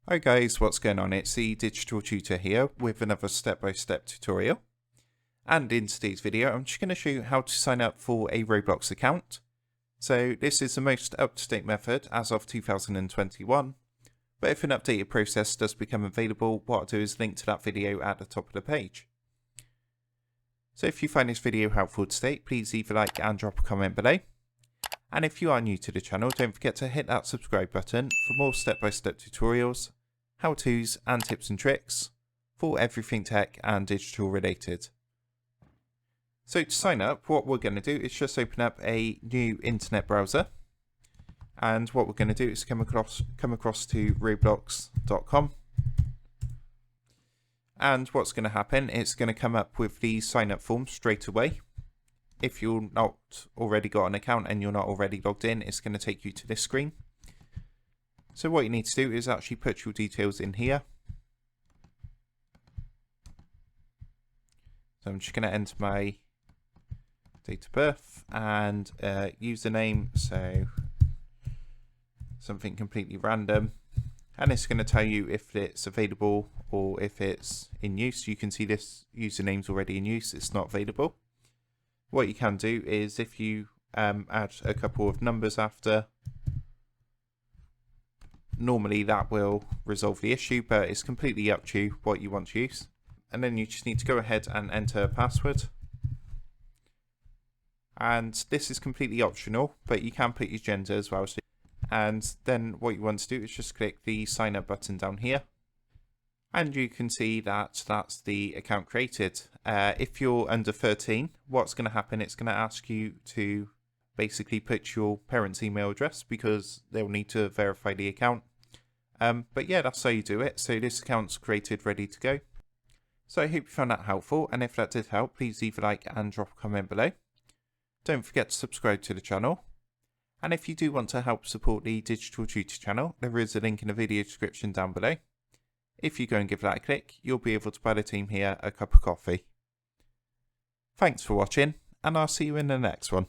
Hi guys, what's going on? It's the Digital Tutor here with another step-by-step tutorial. And in today's video, I'm just going to show you how to sign up for a Roblox account. So this is the most up-to-date method as of 2021. But if an updated process does become available, what I'll do is link to that video at the top of the page. So if you find this video helpful today, please leave a like and drop a comment below. And if you are new to the channel, don't forget to hit that subscribe button for more step-by-step tutorials, how-tos and tips and tricks for everything tech and digital related. So to sign up, what we're going to do is just open up a new internet browser. And what we're going to do is come across to roblox.com. And what's going to happen, it's going to come up with the sign up form straight away. If you're not already got an account and you're not already logged in, it's going to take you to this screen. So what you need to do is actually put your details in here. So I'm just going to enter my date of birth and username, so something completely random. And it's going to tell you if it's available or if it's in use. You can see this username's already in use, it's not available. What you can do is if you add a couple of numbers after, normally that will resolve the issue, but it's completely up to you what you want to use. And then you just need to go ahead and enter a password. And this is completely optional, but you can put your gender as well. And then what you want to do is just click the sign up button down here. And you can see that that's the account created. If you're under 13, what's going to happen, it's going to ask you to basically put your parents' email address because they'll need to verify the account. But yeah, that's how you do it. So this account's created, ready to go. So I hope you found that helpful. And if that did help, please leave a like and drop a comment below. Don't forget to subscribe to the channel. And if you do want to help support the Digital Tutor channel, there is a link in the video description down below. If you go and give that a click, you'll be able to buy the team here a cup of coffee. Thanks for watching, and I'll see you in the next one.